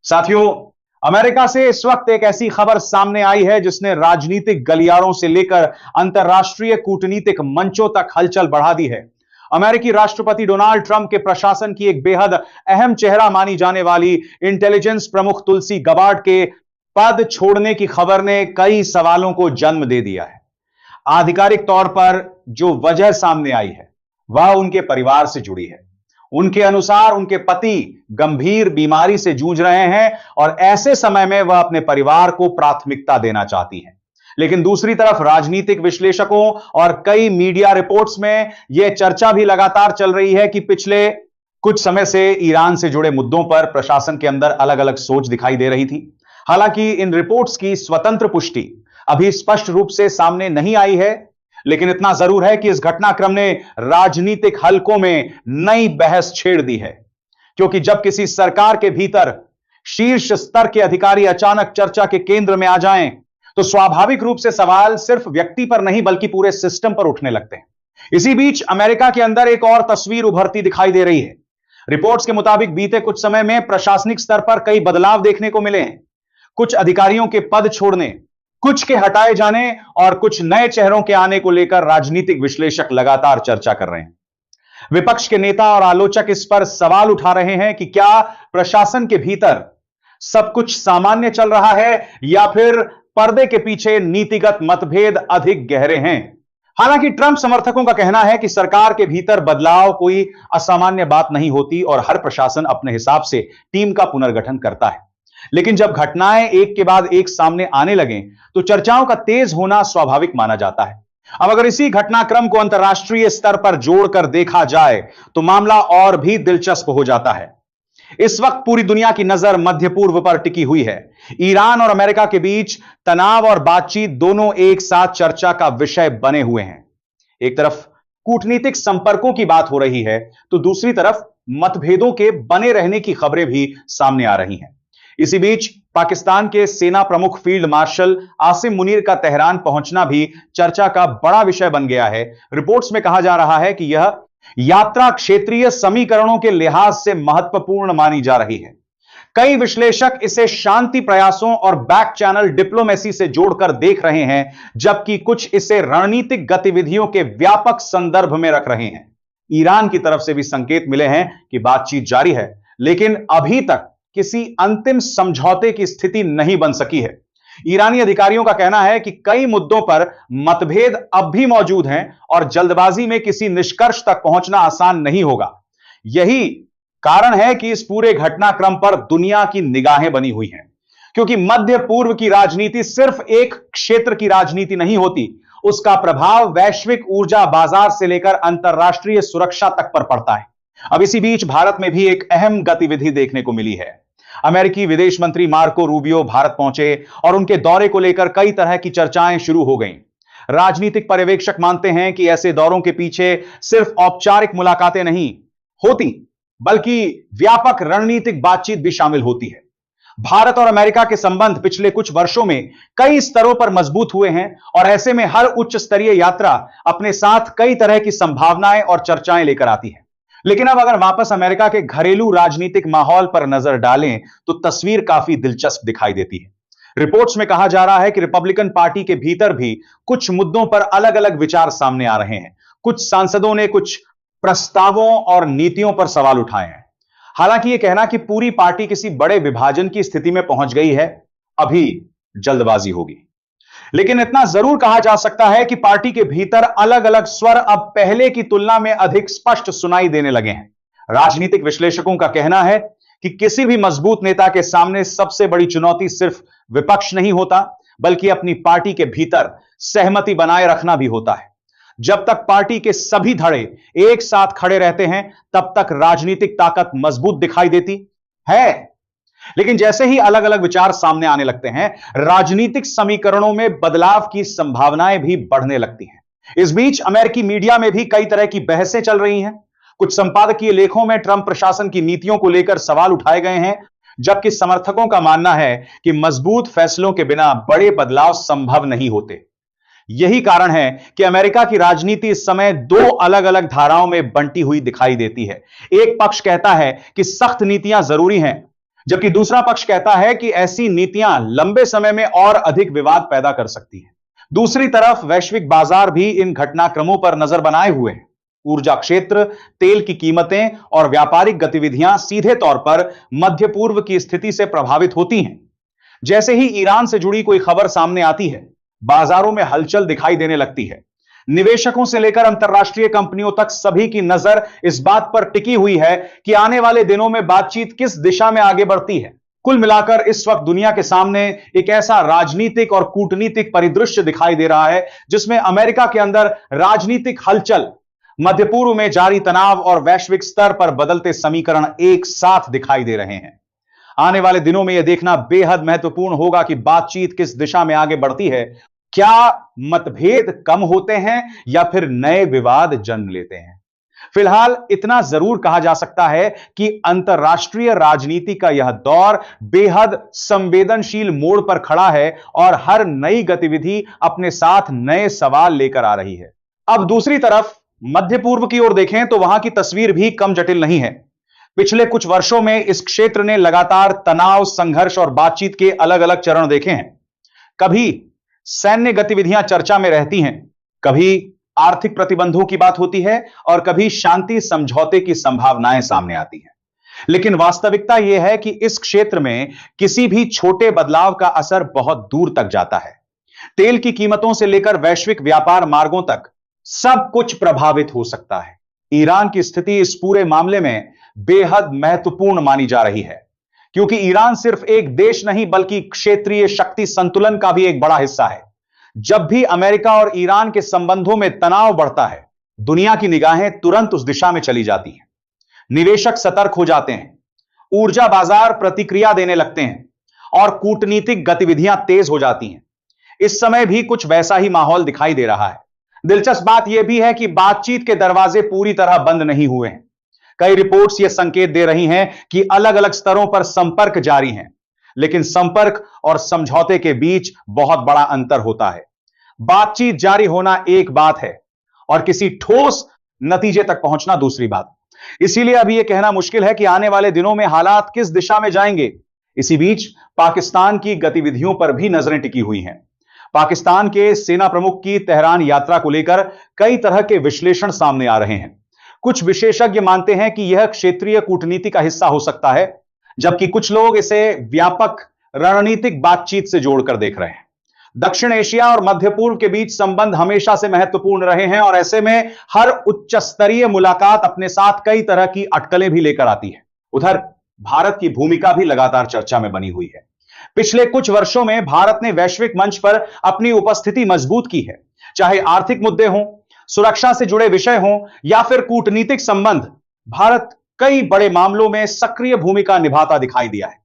साथियों, अमेरिका से इस वक्त एक ऐसी खबर सामने आई है जिसने राजनीतिक गलियारों से लेकर अंतर्राष्ट्रीय कूटनीतिक मंचों तक हलचल बढ़ा दी है। अमेरिकी राष्ट्रपति डोनाल्ड ट्रंप के प्रशासन की एक बेहद अहम चेहरा मानी जाने वाली इंटेलिजेंस प्रमुख तुलसी गबार्ड के पद छोड़ने की खबर ने कई सवालों को जन्म दे दिया है। आधिकारिक तौर पर जो वजह सामने आई है वह उनके परिवार से जुड़ी है। उनके अनुसार उनके पति गंभीर बीमारी से जूझ रहे हैं और ऐसे समय में वह अपने परिवार को प्राथमिकता देना चाहती हैं। लेकिन दूसरी तरफ राजनीतिक विश्लेषकों और कई मीडिया रिपोर्ट्स में यह चर्चा भी लगातार चल रही है कि पिछले कुछ समय से ईरान से जुड़े मुद्दों पर प्रशासन के अंदर अलग अलग सोच दिखाई दे रही थी। हालांकि इन रिपोर्ट्स की स्वतंत्र पुष्टि अभी स्पष्ट रूप से सामने नहीं आई है, लेकिन इतना जरूर है कि इस घटनाक्रम ने राजनीतिक हलकों में नई बहस छेड़ दी है। क्योंकि जब किसी सरकार के भीतर शीर्ष स्तर के अधिकारी अचानक चर्चा के केंद्र में आ जाएं, तो स्वाभाविक रूप से सवाल सिर्फ व्यक्ति पर नहीं बल्कि पूरे सिस्टम पर उठने लगते हैं। इसी बीच अमेरिका के अंदर एक और तस्वीर उभरती दिखाई दे रही है। रिपोर्ट्स के मुताबिक बीते कुछ समय में प्रशासनिक स्तर पर कई बदलाव देखने को मिले हैं। कुछ अधिकारियों के पद छोड़ने, कुछ के हटाए जाने और कुछ नए चेहरों के आने को लेकर राजनीतिक विश्लेषक लगातार चर्चा कर रहे हैं। विपक्ष के नेता और आलोचक इस पर सवाल उठा रहे हैं कि क्या प्रशासन के भीतर सब कुछ सामान्य चल रहा है या फिर पर्दे के पीछे नीतिगत मतभेद अधिक गहरे हैं। हालांकि ट्रंप समर्थकों का कहना है कि सरकार के भीतर बदलाव कोई असामान्य बात नहीं होती और हर प्रशासन अपने हिसाब से टीम का पुनर्गठन करता है। लेकिन जब घटनाएं एक के बाद एक सामने आने लगें तो चर्चाओं का तेज होना स्वाभाविक माना जाता है। अब अगर इसी घटनाक्रम को अंतर्राष्ट्रीय स्तर पर जोड़कर देखा जाए तो मामला और भी दिलचस्प हो जाता है। इस वक्त पूरी दुनिया की नजर मध्य पूर्व पर टिकी हुई है। ईरान और अमेरिका के बीच तनाव और बातचीत दोनों एक साथ चर्चा का विषय बने हुए हैं। एक तरफ कूटनीतिक संपर्कों की बात हो रही है तो दूसरी तरफ मतभेदों के बने रहने की खबरें भी सामने आ रही हैं। इसी बीच पाकिस्तान के सेना प्रमुख फील्ड मार्शल आसिम मुनीर का तेहरान पहुंचना भी चर्चा का बड़ा विषय बन गया है। रिपोर्ट्स में कहा जा रहा है कि यह यात्रा क्षेत्रीय समीकरणों के लिहाज से महत्वपूर्ण मानी जा रही है। कई विश्लेषक इसे शांति प्रयासों और बैक चैनल डिप्लोमेसी से जोड़कर देख रहे हैं, जबकि कुछ इसे रणनीतिक गतिविधियों के व्यापक संदर्भ में रख रहे हैं। ईरान की तरफ से भी संकेत मिले हैं कि बातचीत जारी है, लेकिन अभी तक किसी अंतिम समझौते की स्थिति नहीं बन सकी है। ईरानी अधिकारियों का कहना है कि कई मुद्दों पर मतभेद अब भी मौजूद हैं और जल्दबाजी में किसी निष्कर्ष तक पहुंचना आसान नहीं होगा। यही कारण है कि इस पूरे घटनाक्रम पर दुनिया की निगाहें बनी हुई हैं, क्योंकि मध्य पूर्व की राजनीति सिर्फ एक क्षेत्र की राजनीति नहीं होती, उसका प्रभाव वैश्विक ऊर्जा बाजार से लेकर अंतर्राष्ट्रीय सुरक्षा तक पर पड़ता है। अब इसी बीच भारत में भी एक अहम गतिविधि देखने को मिली है। अमेरिकी विदेश मंत्री मार्को रूबियो भारत पहुंचे और उनके दौरे को लेकर कई तरह की चर्चाएं शुरू हो गईं। राजनीतिक पर्यवेक्षक मानते हैं कि ऐसे दौरों के पीछे सिर्फ औपचारिक मुलाकातें नहीं होती, बल्कि व्यापक रणनीतिक बातचीत भी शामिल होती है। भारत और अमेरिका के संबंध पिछले कुछ वर्षों में कई स्तरों पर मजबूत हुए हैं और ऐसे में हर उच्च स्तरीय यात्रा अपने साथ कई तरह की संभावनाएं और चर्चाएं लेकर आती है। लेकिन अब अगर वापस अमेरिका के घरेलू राजनीतिक माहौल पर नजर डालें तो तस्वीर काफी दिलचस्प दिखाई देती है। रिपोर्ट्स में कहा जा रहा है कि रिपब्लिकन पार्टी के भीतर भी कुछ मुद्दों पर अलग अलग विचार सामने आ रहे हैं। कुछ सांसदों ने कुछ प्रस्तावों और नीतियों पर सवाल उठाए हैं। हालांकि यह कहना कि पूरी पार्टी किसी बड़े विभाजन की स्थिति में पहुंच गई है, अभी जल्दबाजी होगी। लेकिन इतना जरूर कहा जा सकता है कि पार्टी के भीतर अलग अलग स्वर अब पहले की तुलना में अधिक स्पष्ट सुनाई देने लगे हैं। राजनीतिक विश्लेषकों का कहना है कि किसी भी मजबूत नेता के सामने सबसे बड़ी चुनौती सिर्फ विपक्ष नहीं होता, बल्कि अपनी पार्टी के भीतर सहमति बनाए रखना भी होता है। जब तक पार्टी के सभी धड़े एक साथ खड़े रहते हैं, तब तक राजनीतिक ताकत मजबूत दिखाई देती है। लेकिन जैसे ही अलग अलग विचार सामने आने लगते हैं, राजनीतिक समीकरणों में बदलाव की संभावनाएं भी बढ़ने लगती हैं। इस बीच अमेरिकी मीडिया में भी कई तरह की बहसें चल रही हैं। कुछ संपादकीय लेखों में ट्रंप प्रशासन की नीतियों को लेकर सवाल उठाए गए हैं, जबकि समर्थकों का मानना है कि मजबूत फैसलों के बिना बड़े बदलाव संभव नहीं होते। यही कारण है कि अमेरिका की राजनीति इस समय दो अलग अलग धाराओं में बंटी हुई दिखाई देती है। एक पक्ष कहता है कि सख्त नीतियां जरूरी हैं, जबकि दूसरा पक्ष कहता है कि ऐसी नीतियां लंबे समय में और अधिक विवाद पैदा कर सकती हैं। दूसरी तरफ वैश्विक बाजार भी इन घटनाक्रमों पर नजर बनाए हुए हैं। ऊर्जा क्षेत्र, तेल की कीमतें और व्यापारिक गतिविधियां सीधे तौर पर मध्य पूर्व की स्थिति से प्रभावित होती हैं। जैसे ही ईरान से जुड़ी कोई खबर सामने आती है, बाजारों में हलचल दिखाई देने लगती है। निवेशकों से लेकर अंतरराष्ट्रीय कंपनियों तक सभी की नजर इस बात पर टिकी हुई है कि आने वाले दिनों में बातचीत किस दिशा में आगे बढ़ती है। कुल मिलाकर इस वक्त दुनिया के सामने एक ऐसा राजनीतिक और कूटनीतिक परिदृश्य दिखाई दे रहा है जिसमें अमेरिका के अंदर राजनीतिक हलचल, मध्य पूर्व में जारी तनाव और वैश्विक स्तर पर बदलते समीकरण एक साथ दिखाई दे रहे हैं। आने वाले दिनों में यह देखना बेहद महत्वपूर्ण होगा कि बातचीत किस दिशा में आगे बढ़ती है। क्या मतभेद कम होते हैं या फिर नए विवाद जन्म लेते हैं? फिलहाल इतना जरूर कहा जा सकता है कि अंतरराष्ट्रीय राजनीति का यह दौर बेहद संवेदनशील मोड़ पर खड़ा है और हर नई गतिविधि अपने साथ नए सवाल लेकर आ रही है। अब दूसरी तरफ मध्य पूर्व की ओर देखें तो वहां की तस्वीर भी कम जटिल नहीं है। पिछले कुछ वर्षों में इस क्षेत्र ने लगातार तनाव, संघर्ष और बातचीत के अलग अलग चरण देखे हैं। कभी सैन्य गतिविधियां चर्चा में रहती हैं, कभी आर्थिक प्रतिबंधों की बात होती है और कभी शांति समझौते की संभावनाएं सामने आती हैं। लेकिन वास्तविकता यह है कि इस क्षेत्र में किसी भी छोटे बदलाव का असर बहुत दूर तक जाता है। तेल की कीमतों से लेकर वैश्विक व्यापार मार्गों तक सब कुछ प्रभावित हो सकता है। ईरान की स्थिति इस पूरे मामले में बेहद महत्वपूर्ण मानी जा रही है, क्योंकि ईरान सिर्फ एक देश नहीं बल्कि क्षेत्रीय शक्ति संतुलन का भी एक बड़ा हिस्सा है। जब भी अमेरिका और ईरान के संबंधों में तनाव बढ़ता है, दुनिया की निगाहें तुरंत उस दिशा में चली जाती हैं। निवेशक सतर्क हो जाते हैं, ऊर्जा बाजार प्रतिक्रिया देने लगते हैं और कूटनीतिक गतिविधियां तेज हो जाती हैं। इस समय भी कुछ वैसा ही माहौल दिखाई दे रहा है। दिलचस्प बात यह भी है कि बातचीत के दरवाजे पूरी तरह बंद नहीं हुए हैं। कई रिपोर्ट्स यह संकेत दे रही हैं कि अलग अलग स्तरों पर संपर्क जारी हैं, लेकिन संपर्क और समझौते के बीच बहुत बड़ा अंतर होता है। बातचीत जारी होना एक बात है और किसी ठोस नतीजे तक पहुंचना दूसरी बात। इसीलिए अभी यह कहना मुश्किल है कि आने वाले दिनों में हालात किस दिशा में जाएंगे। इसी बीच पाकिस्तान की गतिविधियों पर भी नजरें टिकी हुई हैं। पाकिस्तान के सेना प्रमुख की तेहरान यात्रा को लेकर कई तरह के विश्लेषण सामने आ रहे हैं। कुछ विशेषज्ञ मानते हैं कि यह क्षेत्रीय कूटनीति का हिस्सा हो सकता है, जबकि कुछ लोग इसे व्यापक रणनीतिक बातचीत से जोड़कर देख रहे हैं। दक्षिण एशिया और मध्य पूर्व के बीच संबंध हमेशा से महत्वपूर्ण रहे हैं और ऐसे में हर उच्च स्तरीय मुलाकात अपने साथ कई तरह की अटकलें भी लेकर आती है। उधर भारत की भूमिका भी लगातार चर्चा में बनी हुई है। पिछले कुछ वर्षों में भारत ने वैश्विक मंच पर अपनी उपस्थिति मजबूत की है, चाहे आर्थिक मुद्दे हों, सुरक्षा से जुड़े विषय हों या फिर कूटनीतिक संबंध। भारत कई बड़े मामलों में सक्रिय भूमिका निभाता दिखाई दिया है।